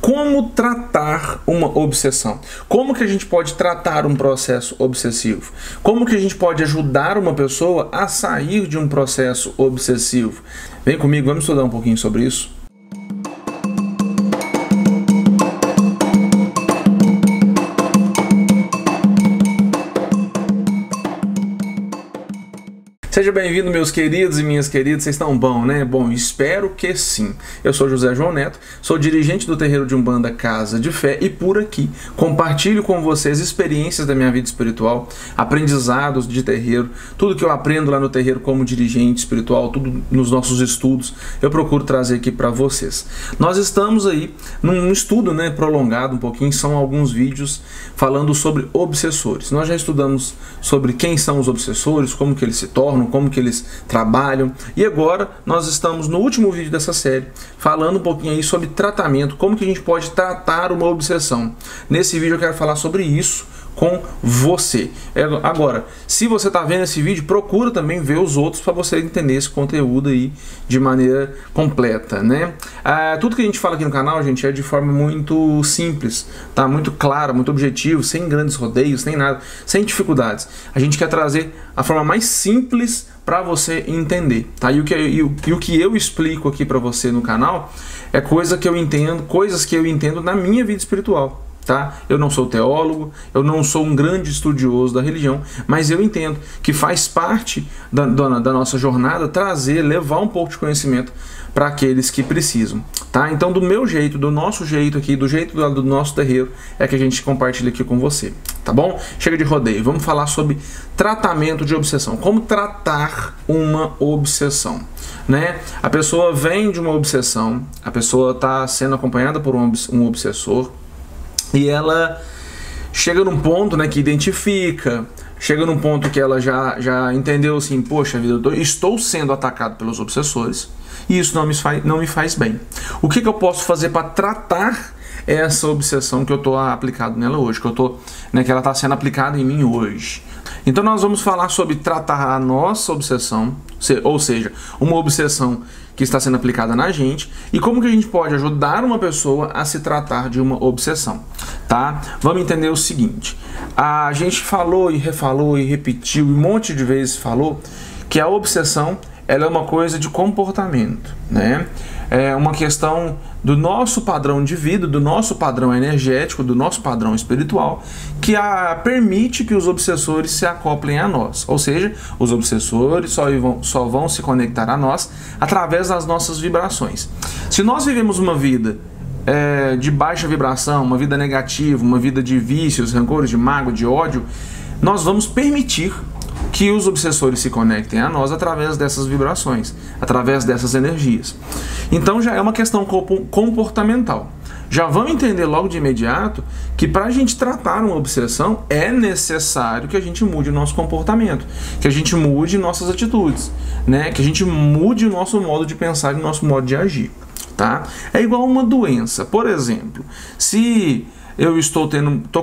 Como tratar uma obsessão? Como que a gente pode tratar um processo obsessivo? Como que a gente pode ajudar uma pessoa a sair de um processo obsessivo? Vem comigo, vamos estudar um pouquinho sobre isso. Seja bem-vindo, meus queridos e minhas queridas, vocês estão bom, né? Bom, espero que sim. Eu sou José João Neto, sou dirigente do terreiro de Umbanda Casa de Fé e por aqui compartilho com vocês experiências da minha vida espiritual, aprendizados de terreiro, tudo que eu aprendo lá no terreiro como dirigente espiritual, tudo nos nossos estudos, eu procuro trazer aqui para vocês. Nós estamos aí num estudo, né, prolongado um pouquinho, são alguns vídeos falando sobre obsessores. Nós já estudamos sobre quem são os obsessores, como que eles se tornam, como que eles trabalham. E agora nós estamos no último vídeo dessa série, falando um pouquinho aí sobre tratamento, como que a gente pode tratar uma obsessão. Nesse vídeo eu quero falar sobre isso com você. Agora, se você está vendo esse vídeo, procura também ver os outros para você entender esse conteúdo aí de maneira completa, né? Tudo que a gente fala aqui no canal, gente, é de forma muito simples, tá? Muito clara, muito objetivo, sem grandes rodeios, sem nada, sem dificuldades. A gente quer trazer a forma mais simples para você entender, tá? E o que eu explico aqui para você no canal é coisas que eu entendo na minha vida espiritual. Tá? Eu não sou teólogo, eu não sou um grande estudioso da religião, mas eu entendo que faz parte da nossa jornada levar um pouco de conhecimento para aqueles que precisam. Tá? Então, do meu jeito, do nosso jeito aqui, do jeito do nosso terreiro, é que a gente compartilha aqui com você. Tá bom? Chega de rodeio, vamos falar sobre tratamento de obsessão. Como tratar uma obsessão? Né? A pessoa vem de uma obsessão, a pessoa está sendo acompanhada por um obsessor, e ela chega num ponto, né, que identifica, chega num ponto que ela já entendeu assim, poxa vida, eu estou sendo atacado pelos obsessores e isso não me faz bem. O que eu posso fazer para tratar essa obsessão que eu estou aplicado nela hoje, que ela está sendo aplicada em mim hoje? Então nós vamos falar sobre tratar a nossa obsessão, ou seja, uma obsessão que está sendo aplicada na gente, e como que a gente pode ajudar uma pessoa a se tratar de uma obsessão, tá? Vamos entender o seguinte, a gente falou e refalou e repetiu, e um monte de vezes falou, que a obsessão ela é uma coisa de comportamento, né? É uma questão do nosso padrão de vida, do nosso padrão energético, do nosso padrão espiritual, que permite que os obsessores se acoplem a nós. Ou seja, os obsessores só vão se conectar a nós através das nossas vibrações. Se nós vivemos uma vida de baixa vibração, uma vida negativa, uma vida de vícios, rancores, de mágoa, de ódio, nós vamos permitir que os obsessores se conectem a nós através dessas vibrações, através dessas energias. Então já é uma questão comportamental. Já vamos entender logo de imediato que para a gente tratar uma obsessão é necessário que a gente mude o nosso comportamento, que a gente mude nossas atitudes, né? Que a gente mude o nosso modo de pensar e o nosso modo de agir. Tá? É igual uma doença. Por exemplo, se eu estou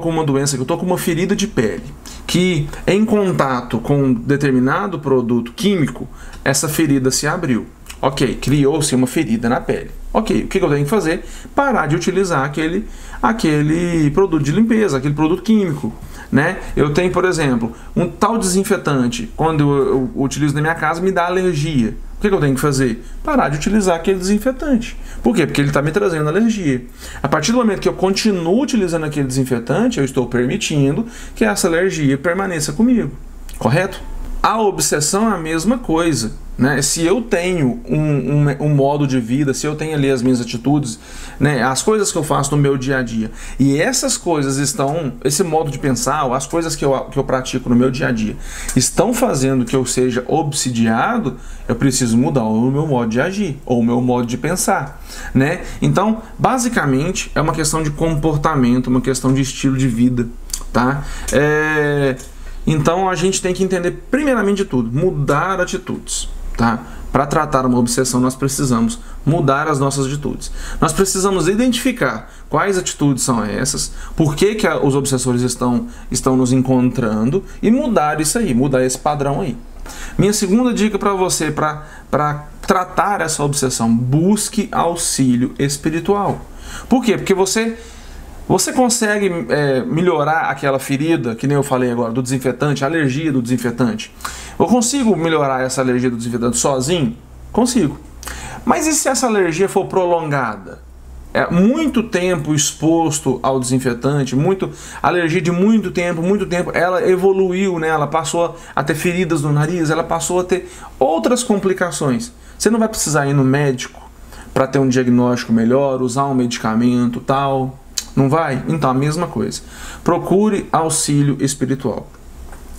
com uma doença, que eu estou com uma ferida de pele, que em contato com determinado produto químico, essa ferida se abriu. Ok, criou-se uma ferida na pele. Ok, o que eu tenho que fazer? Parar de utilizar aquele produto de limpeza, aquele produto químico. Né? Eu tenho, por exemplo, um tal desinfetante, quando eu utilizo na minha casa, me dá alergia. O que eu tenho que fazer? Parar de utilizar aquele desinfetante. Por quê? Porque ele está me trazendo alergia. A partir do momento que eu continuo utilizando aquele desinfetante, eu estou permitindo que essa alergia permaneça comigo. Correto? A obsessão é a mesma coisa. Né? Se eu tenho um modo de vida, se eu tenho ali as minhas atitudes, né, as coisas que eu faço no meu dia a dia, e essas coisas esse modo de pensar, as coisas que eu pratico no meu dia a dia, estão fazendo que eu seja obsidiado, eu preciso mudar o meu modo de agir, ou o meu modo de pensar. Né? Então, basicamente, é uma questão de comportamento, uma questão de estilo de vida. Tá? Então, a gente tem que entender, primeiramente de tudo, mudar atitudes. Tá? Para tratar uma obsessão, nós precisamos mudar as nossas atitudes. Nós precisamos identificar quais atitudes são essas, por que os obsessores estão nos encontrando e mudar isso aí, mudar esse padrão aí. Minha segunda dica para você, para tratar essa obsessão, busque auxílio espiritual. Por quê? Porque você consegue melhorar aquela ferida, que nem eu falei agora, do desinfetante, a alergia do desinfetante. Eu consigo melhorar essa alergia do desinfetante sozinho? Consigo. Mas e se essa alergia for prolongada? Muito tempo exposto ao desinfetante, alergia de muito tempo, ela evoluiu, né? Ela passou a ter feridas no nariz, ela passou a ter outras complicações. Você não vai precisar ir no médico para ter um diagnóstico melhor, usar um medicamento, tal. Não vai? Então, a mesma coisa. Procure auxílio espiritual.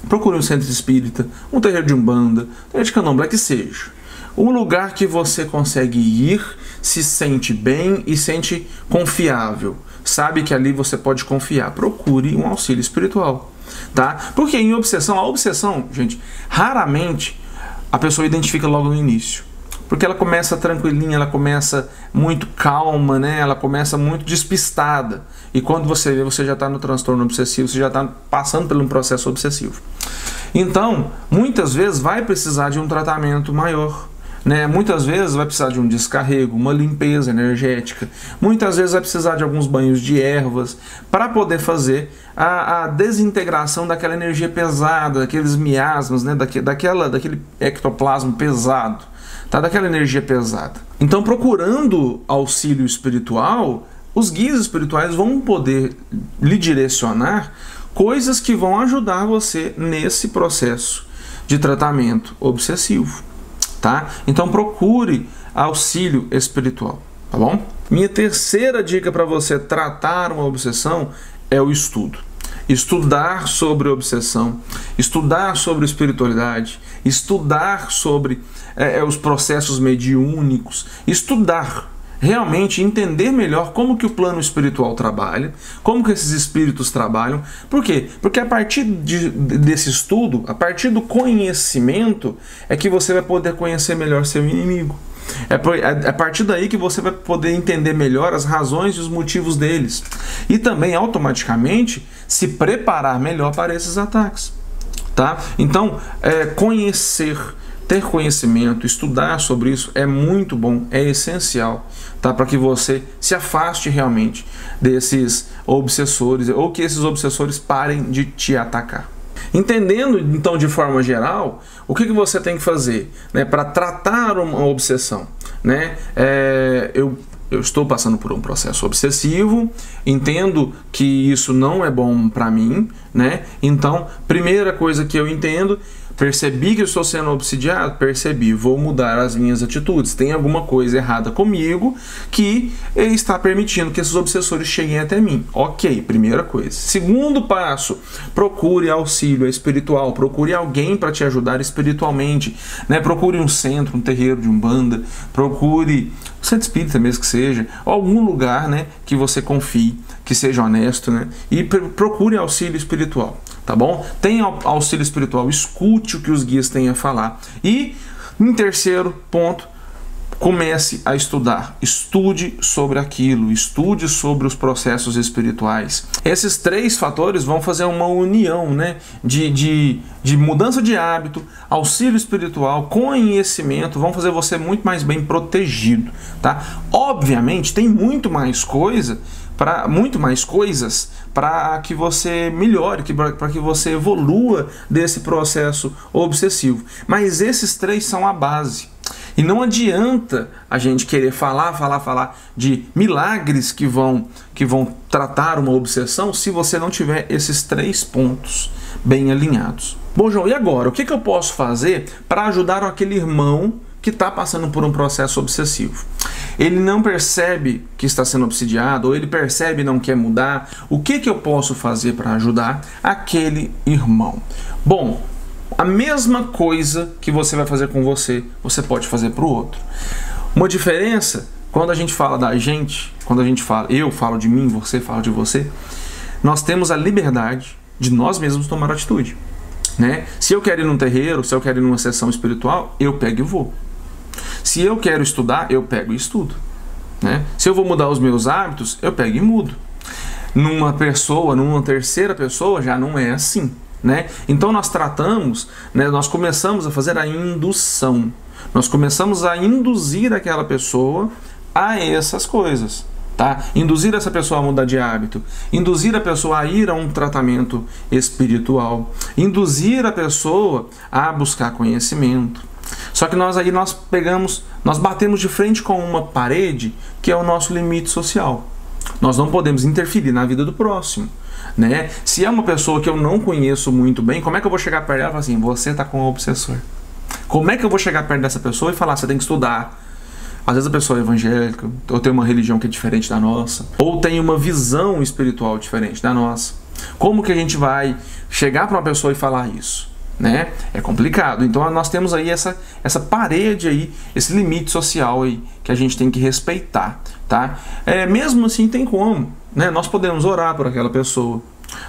Procure um centro espírita, um terreiro de umbanda, um terreiro de candomblé, que seja. Um lugar que você consegue ir, se sente bem e sente confiável. Sabe que ali você pode confiar. Procure um auxílio espiritual. Tá? Porque em obsessão, a obsessão, gente, raramente a pessoa identifica logo no início. Porque ela começa tranquilinha, ela começa muito calma, né? Ela começa muito despistada. E quando você vê, você já está no transtorno obsessivo, você já está passando por um processo obsessivo. Então, muitas vezes vai precisar de um tratamento maior, né? Muitas vezes vai precisar de um descarrego, uma limpeza energética. Muitas vezes vai precisar de alguns banhos de ervas para poder fazer a desintegração daquela energia pesada, daqueles miasmas, né? Daquele ectoplasma pesado. Tá, daquela energia pesada. Então, procurando auxílio espiritual, os guias espirituais vão poder lhe direcionar coisas que vão ajudar você nesse processo de tratamento obsessivo, tá? Então, procure auxílio espiritual, tá bom? Minha terceira dica para você tratar uma obsessão é o estudo. Estudar sobre obsessão, estudar sobre espiritualidade, estudar sobre os processos mediúnicos, estudar, realmente entender melhor como que o plano espiritual trabalha, como que esses espíritos trabalham. Por quê? Porque a partir desse estudo, a partir do conhecimento, é que você vai poder conhecer melhor seu inimigo. É a partir daí que você vai poder entender melhor as razões e os motivos deles. E também, automaticamente, se preparar melhor para esses ataques. Tá? Então, ter conhecimento, estudar sobre isso é muito bom, é essencial, tá? Para que você se afaste realmente desses obsessores, ou que esses obsessores parem de te atacar. Entendendo, então, de forma geral, o que você tem que fazer, né, para tratar uma obsessão, né? Eu estou passando por um processo obsessivo, entendo que isso não é bom para mim, né? Então, primeira coisa que eu entendo, percebi que eu estou sendo obsidiado, percebi, vou mudar as minhas atitudes. Tem alguma coisa errada comigo que está permitindo que esses obsessores cheguem até mim. Ok, primeira coisa. Segundo passo, procure auxílio espiritual, procure alguém para te ajudar espiritualmente, né? Procure um centro, um terreiro de umbanda, procure um centro espírita mesmo que seja, algum lugar, né, que você confie, que seja honesto, né? E procure auxílio espiritual. Tá bom? Tenha auxílio espiritual, escute o que os guias têm a falar. E, em terceiro ponto, comece a estudar. Estude sobre aquilo, estude sobre os processos espirituais. Esses três fatores vão fazer uma união, né, de mudança de hábito, auxílio espiritual, conhecimento, vão fazer você muito mais bem protegido. Tá? Obviamente, tem muito mais coisas para que você melhore, para que você evolua desse processo obsessivo. Mas esses três são a base. E não adianta a gente querer falar de milagres que vão tratar uma obsessão se você não tiver esses três pontos bem alinhados. Bom, João, e agora? O que eu posso fazer para ajudar aquele irmão que está passando por um processo obsessivo? Ele não percebe que está sendo obsidiado, ou ele percebe e não quer mudar. O que eu posso fazer para ajudar aquele irmão? Bom, a mesma coisa que você vai fazer com você, você pode fazer para o outro. Uma diferença, quando a gente fala da gente, eu falo de mim, você fala de você, nós temos a liberdade de nós mesmos tomar atitude, né? Se eu quero ir num terreiro, se eu quero ir numa sessão espiritual, eu pego e vou. Se eu quero estudar, eu pego e estudo, né? Se eu vou mudar os meus hábitos, eu pego e mudo. Numa terceira pessoa, já não é assim, né? Então nós tratamos, né, nós começamos a fazer a indução. Nós começamos a induzir aquela pessoa a essas coisas, tá? Induzir essa pessoa a mudar de hábito, induzir a pessoa a ir a um tratamento espiritual, induzir a pessoa a buscar conhecimento. Só que nós batemos de frente com uma parede que é o nosso limite social. Nós não podemos interferir na vida do próximo, né? Se é uma pessoa que eu não conheço muito bem, como é que eu vou chegar perto dela e falar assim, você está com um obsessor? Como é que eu vou chegar perto dessa pessoa e falar, você tem que estudar? Às vezes a pessoa é evangélica, ou tem uma religião que é diferente da nossa, ou tem uma visão espiritual diferente da nossa. Como que a gente vai chegar para uma pessoa e falar isso? Né? É complicado. Então nós temos aí essa parede aí, esse limite social aí que a gente tem que respeitar, tá? Mesmo assim tem como, né? Nós podemos orar por aquela pessoa,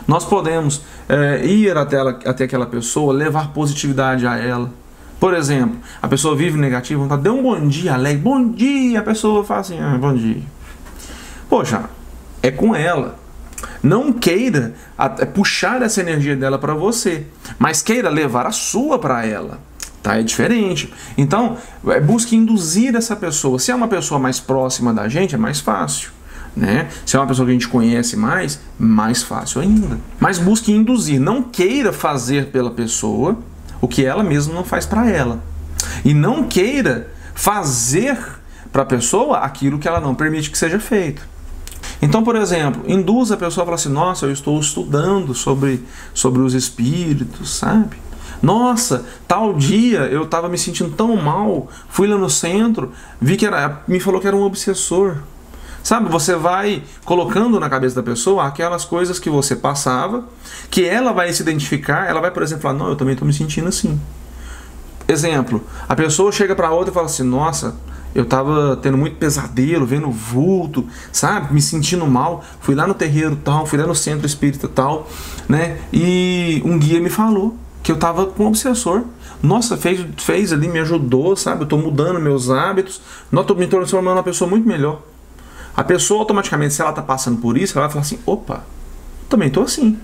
nós podemos ir até aquela pessoa, levar positividade a ela. Por exemplo, a pessoa vive negativo, dê um bom dia alegre, bom dia, a pessoa fala assim, bom dia. Poxa, é com ela. Não queira puxar essa energia dela para você, mas queira levar a sua para ela, tá? É diferente. Então, busque induzir essa pessoa. Se é uma pessoa mais próxima da gente, é mais fácil, né? Se é uma pessoa que a gente conhece mais fácil ainda. Mas busque induzir. Não queira fazer pela pessoa o que ela mesma não faz para ela. E não queira fazer para a pessoa aquilo que ela não permite que seja feito. Então, por exemplo, induz a pessoa a falar assim, nossa, eu estou estudando sobre os espíritos, sabe? Nossa, tal dia eu estava me sentindo tão mal, fui lá no centro, me falou que era um obsessor. Sabe, você vai colocando na cabeça da pessoa aquelas coisas que você passava, que ela vai se identificar, ela vai, por exemplo, falar, não, eu também estou me sentindo assim. Exemplo, a pessoa chega para outra e fala assim, nossa, eu estava tendo muito pesadelo, vendo vulto, sabe, me sentindo mal, fui lá no terreiro tal, fui lá no centro espírita tal, né, e um guia me falou que eu estava com um obsessor. Nossa, fez ali, me ajudou, sabe, eu estou mudando meus hábitos, estou me transformando uma pessoa muito melhor. A pessoa automaticamente, se ela está passando por isso, ela vai falar assim, opa, também estou assim.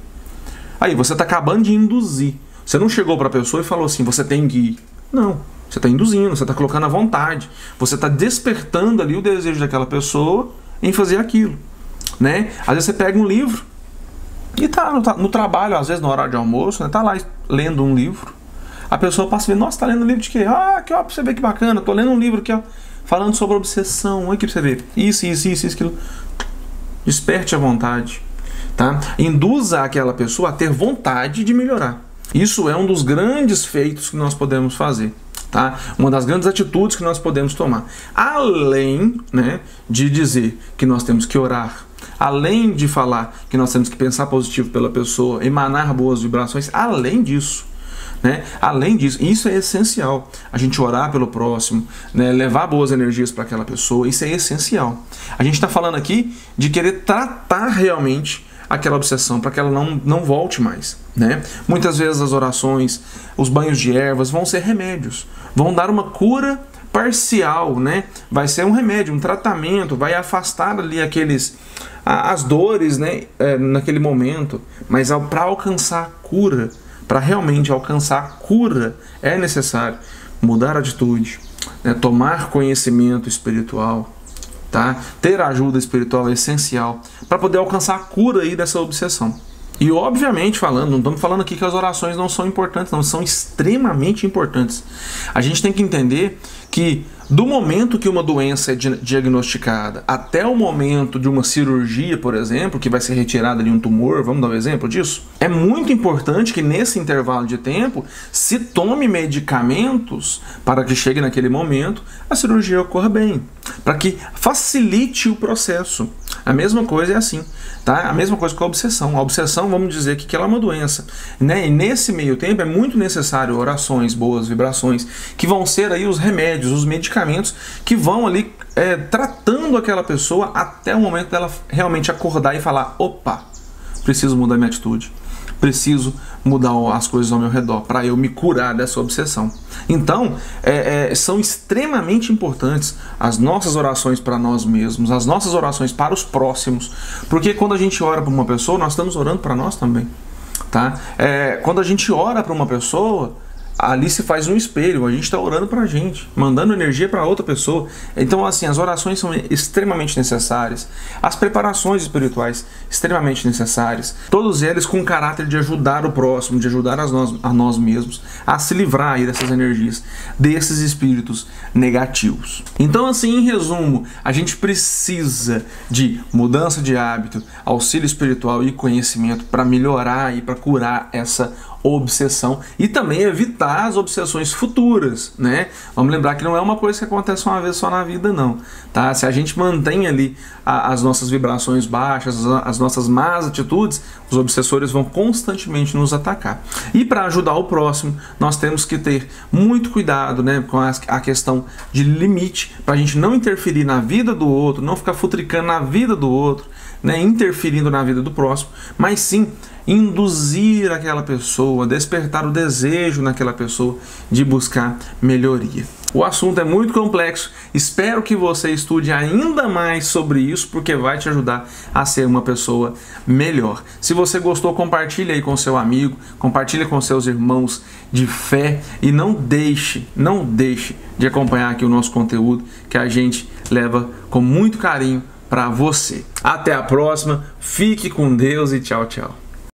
Aí, você está acabando de induzir. Você não chegou para a pessoa e falou assim, você tem que ir. Não, você está induzindo, você está colocando à vontade. Você está despertando ali o desejo daquela pessoa em fazer aquilo, né? Às vezes você pega um livro e tá no trabalho, às vezes no horário de almoço, né? Tá lá lendo um livro. A pessoa passa e vê, nossa, tá lendo um livro de quê? Ah, aqui, ó, pra você ver que bacana, tô lendo um livro aqui, ó, falando sobre obsessão, aqui pra você ver. Isso, aquilo. Desperte a vontade, tá? Induza aquela pessoa a ter vontade de melhorar. Isso é um dos grandes feitos que nós podemos fazer, tá? Uma das grandes atitudes que nós podemos tomar. Além, né, de dizer que nós temos que orar, além de falar que nós temos que pensar positivo pela pessoa, emanar boas vibrações, além disso, né? Além disso, isso é essencial. A gente orar pelo próximo, né? Levar boas energias para aquela pessoa, isso é essencial. A gente está falando aqui de querer tratar realmente aquela obsessão para que ela não volte mais, né? Muitas vezes as orações, os banhos de ervas vão ser remédios, vão dar uma cura parcial, né? Vai ser um remédio, um tratamento, vai afastar ali as dores, né? Naquele momento, mas para alcançar a cura, para realmente alcançar a cura, é necessário mudar a atitude, né? Tomar conhecimento espiritual, tá? Ter ajuda espiritual é essencial para poder alcançar a cura aí dessa obsessão. E obviamente não estamos falando aqui que as orações não são importantes, não, são extremamente importantes. A gente tem que entender que do momento que uma doença é diagnosticada até o momento de uma cirurgia, por exemplo, que vai ser retirada ali um tumor, vamos dar um exemplo disso? É muito importante que nesse intervalo de tempo se tome medicamentos para que chegue naquele momento a cirurgia ocorra bem, para que facilite o processo. A mesma coisa é assim, tá? A mesma coisa com a obsessão. A obsessão, vamos dizer que ela é uma doença, né? E nesse meio tempo é muito necessário orações, boas vibrações, que vão ser aí os remédios, os medicamentos que vão ali tratando aquela pessoa até o momento dela realmente acordar e falar, opa, preciso mudar minha atitude, preciso mudar as coisas ao meu redor para eu me curar dessa obsessão. Então, são extremamente importantes as nossas orações para nós mesmos, as nossas orações para os próximos, porque quando a gente ora para uma pessoa, nós estamos orando para nós também, tá? Quando a gente ora para uma pessoa, ali se faz um espelho, a gente está orando para a gente, mandando energia para outra pessoa. Então, assim, as orações são extremamente necessárias, as preparações espirituais extremamente necessárias, todos eles com o caráter de ajudar o próximo, de ajudar a nós mesmos a se livrar aí dessas energias, desses espíritos negativos. Então, assim, em resumo, a gente precisa de mudança de hábito, auxílio espiritual e conhecimento para melhorar e para curar essa obsessão e também evitar as obsessões futuras, né? Vamos lembrar que não é uma coisa que acontece uma vez só na vida, não, tá? Se a gente mantém ali as nossas vibrações baixas, as nossas más atitudes, os obsessores vão constantemente nos atacar. E para ajudar o próximo, nós temos que ter muito cuidado, né, com a questão de limite, para a gente não interferir na vida do outro, não ficar futricando na vida do outro, né, interferindo na vida do próximo, mas sim induzir aquela pessoa, despertar o desejo naquela pessoa de buscar melhoria. O assunto é muito complexo, espero que você estude ainda mais sobre isso, porque vai te ajudar a ser uma pessoa melhor. Se você gostou, compartilhe aí com seu amigo, compartilhe com seus irmãos de fé e não deixe de acompanhar aqui o nosso conteúdo que a gente leva com muito carinho para você. Até a próxima, fique com Deus e tchau, tchau.